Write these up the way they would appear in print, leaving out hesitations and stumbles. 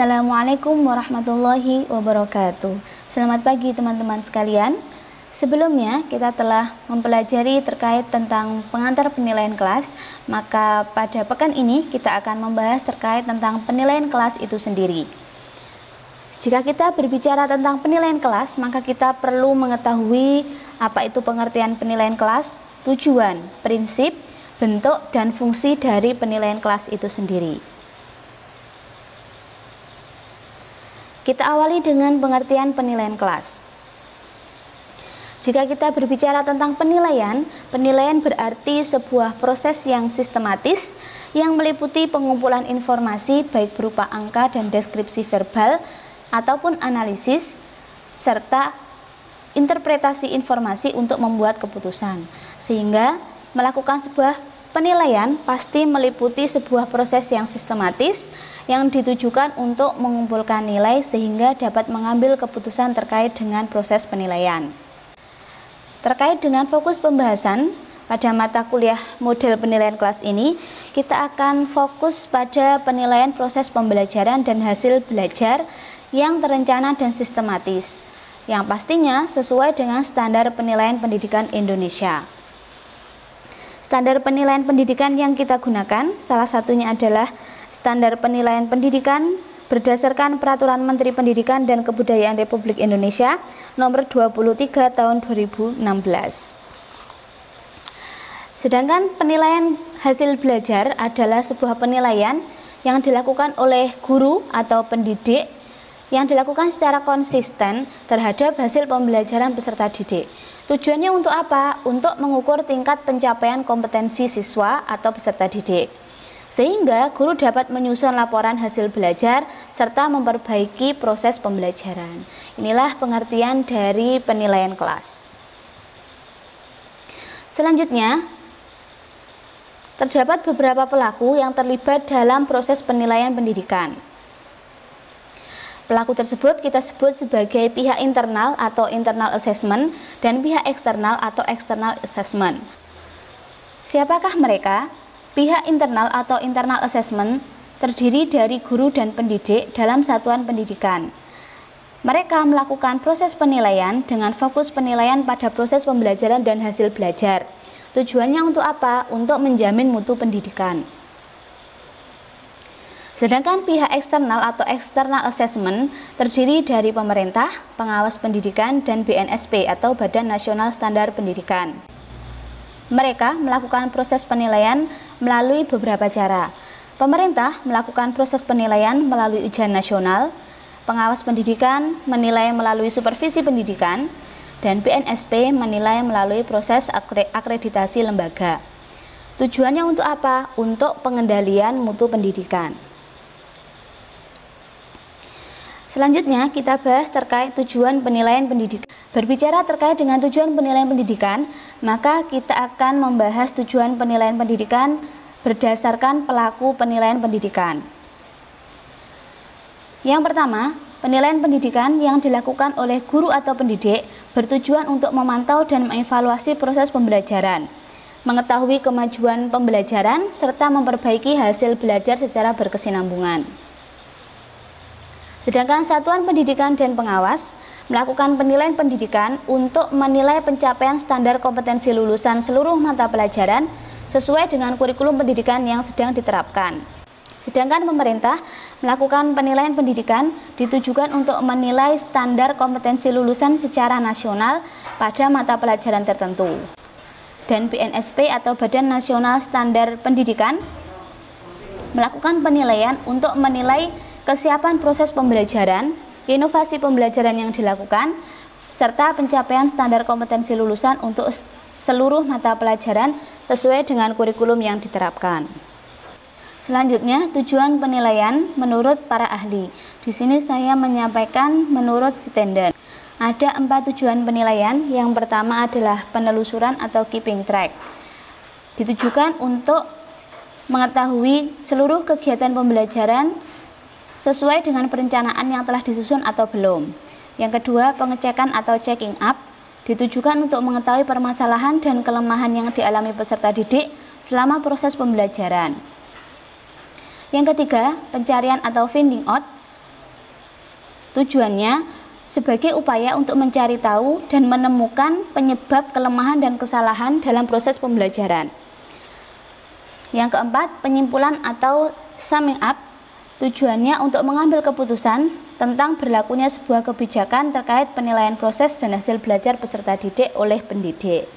Assalamualaikum warahmatullahi wabarakatuh. Selamat pagi teman-teman sekalian. Sebelumnya kita telah mempelajari terkait tentang pengantar penilaian kelas. Maka pada pekan ini kita akan membahas terkait tentang penilaian kelas itu sendiri. Jika kita berbicara tentang penilaian kelas, maka kita perlu mengetahui apa itu pengertian penilaian kelas, tujuan, prinsip, bentuk, dan fungsi dari penilaian kelas itu sendiri. Kita awali dengan pengertian penilaian kelas. Jika kita berbicara tentang penilaian, penilaian berarti sebuah proses yang sistematis yang meliputi pengumpulan informasi baik berupa angka dan deskripsi verbal ataupun analisis serta interpretasi informasi untuk membuat keputusan. Sehingga melakukan sebuah penilaian pasti meliputi sebuah proses yang sistematis yang ditujukan untuk mengumpulkan nilai sehingga dapat mengambil keputusan terkait dengan proses penilaian. Terkait dengan fokus pembahasan pada mata kuliah model penilaian kelas ini, kita akan fokus pada penilaian proses pembelajaran dan hasil belajar yang terencana dan sistematis, yang pastinya sesuai dengan standar penilaian pendidikan Indonesia. Standar penilaian pendidikan yang kita gunakan salah satunya adalah Standar Penilaian Pendidikan berdasarkan Peraturan Menteri Pendidikan dan Kebudayaan Republik Indonesia Nomor 23 Tahun 2016. Sedangkan penilaian hasil belajar adalah sebuah penilaian yang dilakukan oleh guru atau pendidik yang dilakukan secara konsisten terhadap hasil pembelajaran peserta didik. Tujuannya untuk apa? Untuk mengukur tingkat pencapaian kompetensi siswa atau peserta didik. Sehingga guru dapat menyusun laporan hasil belajar serta memperbaiki proses pembelajaran. Inilah pengertian dari penilaian kelas. Selanjutnya, terdapat beberapa pelaku yang terlibat dalam proses penilaian pendidikan. Pelaku tersebut kita sebut sebagai pihak internal atau internal assessment dan pihak eksternal atau external assessment. Siapakah mereka? Pihak internal atau internal assessment terdiri dari guru dan pendidik dalam satuan pendidikan. Mereka melakukan proses penilaian dengan fokus penilaian pada proses pembelajaran dan hasil belajar. Tujuannya untuk apa? Untuk menjamin mutu pendidikan. Sedangkan pihak eksternal atau external assessment terdiri dari pemerintah, pengawas pendidikan, dan BNSP atau Badan Nasional Standar Pendidikan. Mereka melakukan proses penilaian melalui beberapa cara. Pemerintah melakukan proses penilaian melalui ujian nasional, pengawas pendidikan menilai melalui supervisi pendidikan, dan BNSP menilai melalui proses akreditasi lembaga. Tujuannya untuk apa? Untuk pengendalian mutu pendidikan. Selanjutnya kita bahas terkait tujuan penilaian pendidikan. Berbicara terkait dengan tujuan penilaian pendidikan, maka kita akan membahas tujuan penilaian pendidikan berdasarkan pelaku penilaian pendidikan. Yang pertama, penilaian pendidikan yang dilakukan oleh guru atau pendidik bertujuan untuk memantau dan mengevaluasi proses pembelajaran, mengetahui kemajuan pembelajaran, serta memperbaiki hasil belajar secara berkesinambungan. Sedangkan satuan pendidikan dan pengawas melakukan penilaian pendidikan untuk menilai pencapaian standar kompetensi lulusan seluruh mata pelajaran sesuai dengan kurikulum pendidikan yang sedang diterapkan. Sedangkan pemerintah melakukan penilaian pendidikan ditujukan untuk menilai standar kompetensi lulusan secara nasional pada mata pelajaran tertentu. Dan BNSP atau Badan Nasional Standar Pendidikan melakukan penilaian untuk menilai kesiapan proses pembelajaran, inovasi pembelajaran yang dilakukan, serta pencapaian standar kompetensi lulusan untuk seluruh mata pelajaran sesuai dengan kurikulum yang diterapkan. Selanjutnya, tujuan penilaian menurut para ahli. Di sini saya menyampaikan menurut Stenden. Ada 4 tujuan penilaian. Yang pertama adalah penelusuran atau keeping track. Ditujukan untuk mengetahui seluruh kegiatan pembelajaran sesuai dengan perencanaan yang telah disusun atau belum. Yang kedua, pengecekan atau checking up ditujukan untuk mengetahui permasalahan dan kelemahan yang dialami peserta didik selama proses pembelajaran. Yang ketiga, pencarian atau finding out Tujuannya sebagai upaya untuk mencari tahu dan menemukan penyebab kelemahan dan kesalahan dalam proses pembelajaran. Yang keempat, penyimpulan atau summing up. Tujuannya untuk mengambil keputusan tentang berlakunya sebuah kebijakan terkait penilaian proses dan hasil belajar peserta didik oleh pendidik.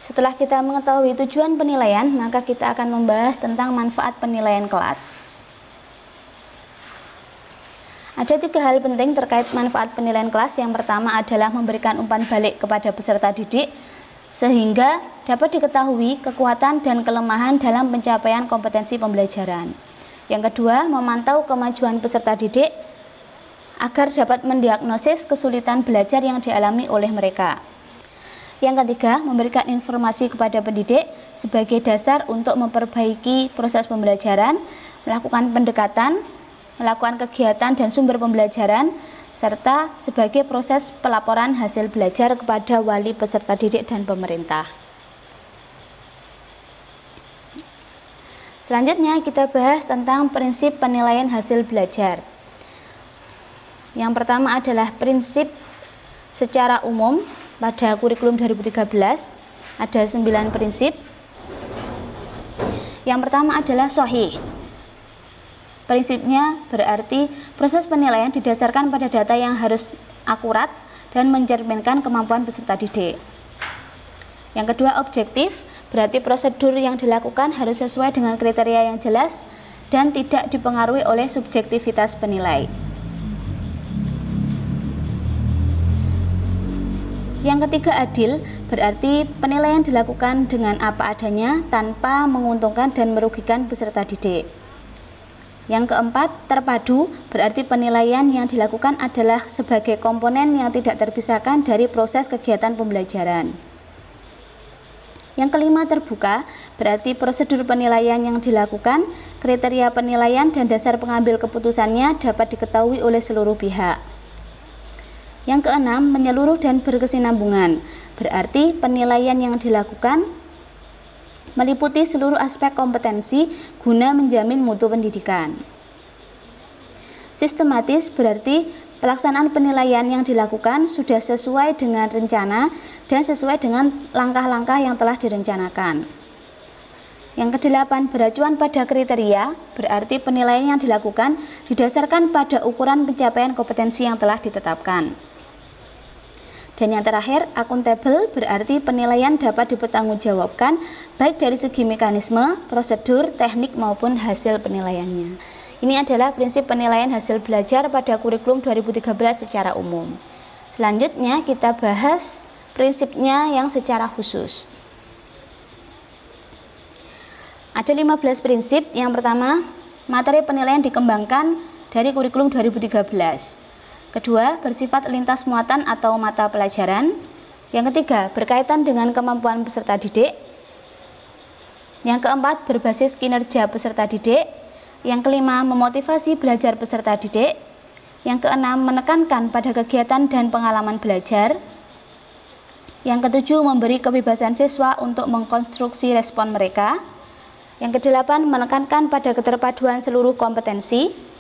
Setelah kita mengetahui tujuan penilaian, maka kita akan membahas tentang manfaat penilaian kelas. Ada 3 hal penting terkait manfaat penilaian kelas. Yang pertama adalah memberikan umpan balik kepada peserta didik, sehingga dapat diketahui kekuatan dan kelemahan dalam pencapaian kompetensi pembelajaran. Yang kedua, memantau kemajuan peserta didik agar dapat mendiagnosis kesulitan belajar yang dialami oleh mereka. Yang ketiga, memberikan informasi kepada pendidik sebagai dasar untuk memperbaiki proses pembelajaran, melakukan pendekatan, melakukan kegiatan dan sumber pembelajaran, serta sebagai proses pelaporan hasil belajar kepada wali peserta didik dan pemerintah. Selanjutnya kita bahas tentang prinsip penilaian hasil belajar. Yang pertama adalah prinsip secara umum. Pada kurikulum 2013 ada 9 prinsip. Yang pertama adalah shahih. Prinsipnya berarti proses penilaian didasarkan pada data yang harus akurat dan mencerminkan kemampuan peserta didik. Yang kedua, objektif, berarti prosedur yang dilakukan harus sesuai dengan kriteria yang jelas dan tidak dipengaruhi oleh subjektivitas penilai. Yang ketiga, adil, berarti penilaian dilakukan dengan apa adanya tanpa menguntungkan dan merugikan peserta didik. Yang keempat, terpadu, berarti penilaian yang dilakukan adalah sebagai komponen yang tidak terpisahkan dari proses kegiatan pembelajaran. Yang kelima, terbuka, berarti prosedur penilaian yang dilakukan, kriteria penilaian dan dasar pengambil keputusannya dapat diketahui oleh seluruh pihak. Yang keenam, menyeluruh dan berkesinambungan, berarti penilaian yang dilakukan meliputi seluruh aspek kompetensi guna menjamin mutu pendidikan. Sistematis, berarti pelaksanaan penilaian yang dilakukan sudah sesuai dengan rencana dan sesuai dengan langkah-langkah yang telah direncanakan. Yang kedelapan, beracuan pada kriteria, berarti penilaian yang dilakukan didasarkan pada ukuran pencapaian kompetensi yang telah ditetapkan. Dan yang terakhir, akuntabel, berarti penilaian dapat dipertanggungjawabkan baik dari segi mekanisme, prosedur, teknik maupun hasil penilaiannya. Ini adalah prinsip penilaian hasil belajar pada kurikulum 2013 secara umum. Selanjutnya kita bahas prinsipnya yang secara khusus. Ada 15 prinsip. Yang pertama, materi penilaian dikembangkan dari kurikulum 2013. Kedua, bersifat lintas muatan atau mata pelajaran. Yang ketiga, berkaitan dengan kemampuan peserta didik. Yang keempat, berbasis kinerja peserta didik. Yang kelima, memotivasi belajar peserta didik. Yang keenam, menekankan pada kegiatan dan pengalaman belajar. Yang ketujuh, memberi kebebasan siswa untuk mengkonstruksi respon mereka. Yang kedelapan, menekankan pada keterpaduan seluruh kompetensi.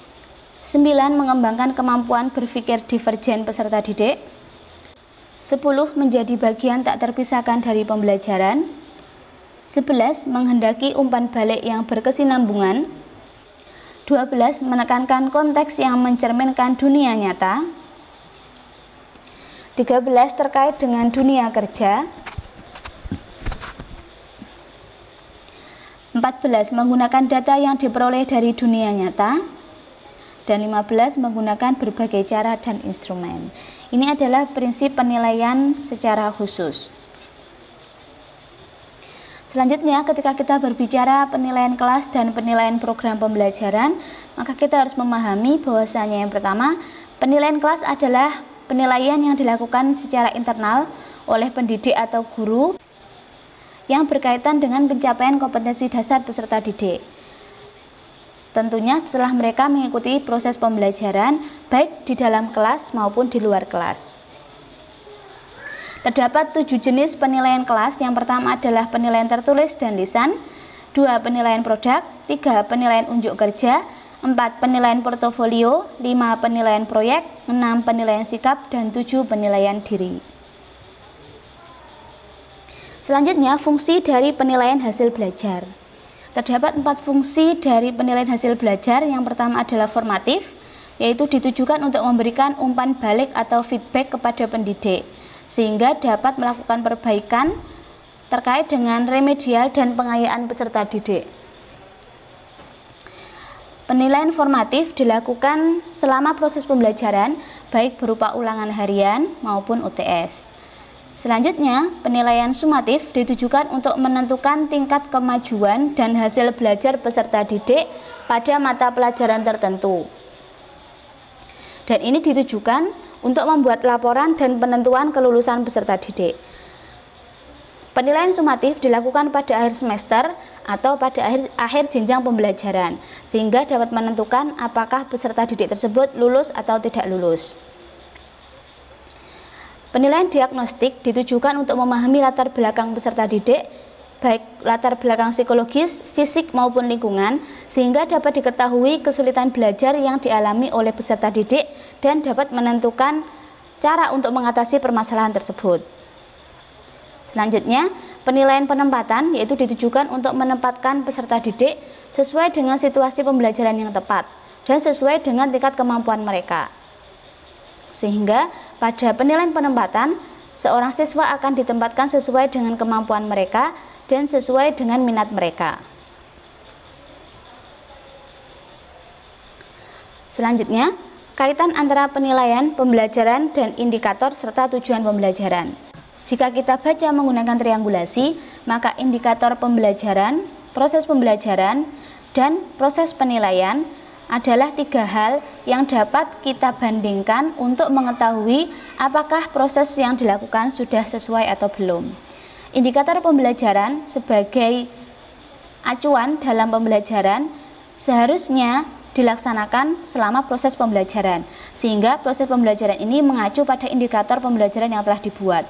9. Mengembangkan kemampuan berpikir divergen peserta didik. 10. Menjadi bagian tak terpisahkan dari pembelajaran. 11. Menghendaki umpan balik yang berkesinambungan. 12. Menekankan konteks yang mencerminkan dunia nyata. 13. Terkait dengan dunia kerja. 14. Menggunakan data yang diperoleh dari dunia nyata. Dan 15. Menggunakan berbagai cara dan instrumen. Ini adalah prinsip penilaian secara khusus. Selanjutnya, ketika kita berbicara penilaian kelas dan penilaian program pembelajaran, maka kita harus memahami bahwasanya yang pertama, penilaian kelas adalah penilaian yang dilakukan secara internal oleh pendidik atau guru yang berkaitan dengan pencapaian kompetensi dasar peserta didik. Tentunya setelah mereka mengikuti proses pembelajaran baik di dalam kelas maupun di luar kelas. Terdapat 7 jenis penilaian kelas. Yang pertama adalah penilaian tertulis dan lisan, 2. Penilaian produk, 3. Penilaian unjuk kerja, 4. 4 penilaian portofolio, 5 penilaian proyek, 6 penilaian sikap, dan 7 penilaian diri. Selanjutnya, fungsi dari penilaian hasil belajar. Terdapat 4 fungsi dari penilaian hasil belajar. Yang pertama adalah formatif, yaitu ditujukan untuk memberikan umpan balik atau feedback kepada pendidik, sehingga dapat melakukan perbaikan terkait dengan remedial dan pengayaan peserta didik. Penilaian formatif dilakukan selama proses pembelajaran, baik berupa ulangan harian maupun UTS. Selanjutnya, penilaian sumatif ditujukan untuk menentukan tingkat kemajuan dan hasil belajar peserta didik pada mata pelajaran tertentu. Dan ini ditujukan untuk membuat laporan dan penentuan kelulusan peserta didik. Penilaian sumatif dilakukan pada akhir semester atau pada akhir jenjang pembelajaran, sehingga dapat menentukan apakah peserta didik tersebut lulus atau tidak lulus. Penilaian diagnostik ditujukan untuk memahami latar belakang peserta didik, baik latar belakang psikologis, fisik maupun lingkungan, sehingga dapat diketahui kesulitan belajar yang dialami oleh peserta didik dan dapat menentukan cara untuk mengatasi permasalahan tersebut. Selanjutnya, penilaian penempatan yaitu ditujukan untuk menempatkan peserta didik sesuai dengan situasi pembelajaran yang tepat dan sesuai dengan tingkat kemampuan mereka. Sehingga pada penilaian penempatan, seorang siswa akan ditempatkan sesuai dengan kemampuan mereka dan sesuai dengan minat mereka. Selanjutnya, kaitan antara penilaian, pembelajaran, dan indikator serta tujuan pembelajaran. Jika kita baca menggunakan triangulasi, maka indikator pembelajaran, proses pembelajaran, dan proses penilaian adalah 3 hal yang dapat kita bandingkan untuk mengetahui apakah proses yang dilakukan sudah sesuai atau belum. Indikator pembelajaran sebagai acuan dalam pembelajaran seharusnya dilaksanakan selama proses pembelajaran, sehingga proses pembelajaran ini mengacu pada indikator pembelajaran yang telah dibuat.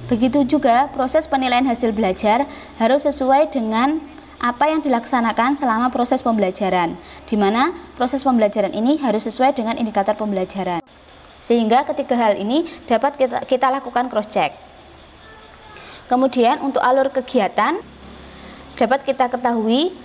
Begitu juga proses penilaian hasil belajar harus sesuai dengan apa yang dilaksanakan selama proses pembelajaran, di mana proses pembelajaran ini harus sesuai dengan indikator pembelajaran. Sehingga ketiga hal ini dapat kita lakukan cross check. Kemudian untuk alur kegiatan dapat kita ketahui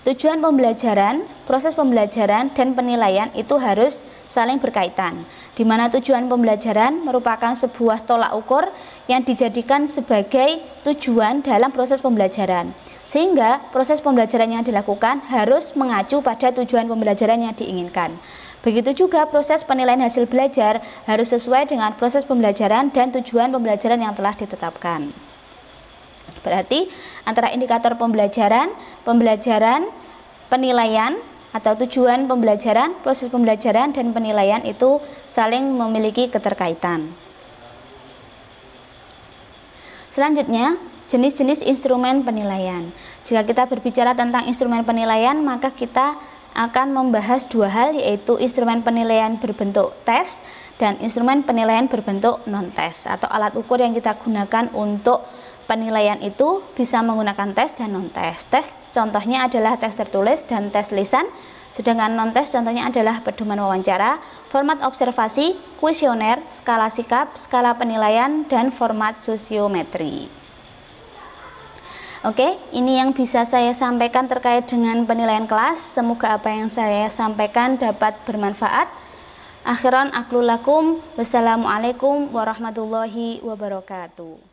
tujuan pembelajaran, proses pembelajaran, dan penilaian itu harus saling berkaitan, di mana tujuan pembelajaran merupakan sebuah tolak ukur yang dijadikan sebagai tujuan dalam proses pembelajaran, sehingga proses pembelajaran yang dilakukan harus mengacu pada tujuan pembelajaran yang diinginkan. Begitu juga proses penilaian hasil belajar harus sesuai dengan proses pembelajaran dan tujuan pembelajaran yang telah ditetapkan. Berarti antara indikator pembelajaran, penilaian atau tujuan pembelajaran, proses pembelajaran, dan penilaian itu saling memiliki keterkaitan. Selanjutnya, jenis-jenis instrumen penilaian. Jika kita berbicara tentang instrumen penilaian, maka kita akan membahas 2 hal, yaitu instrumen penilaian berbentuk tes dan instrumen penilaian berbentuk non-tes, atau alat ukur yang kita gunakan untuk penilaian itu bisa menggunakan tes dan non-tes. Tes contohnya adalah tes tertulis dan tes lisan, sedangkan non-tes contohnya adalah pedoman wawancara, format observasi, kuesioner, skala sikap, skala penilaian, dan format sosiometri. Oke, ini yang bisa saya sampaikan terkait dengan penilaian kelas. Semoga apa yang saya sampaikan dapat bermanfaat. Akhiran aqulu lakum, wassalamualaikum warahmatullahi wabarakatuh.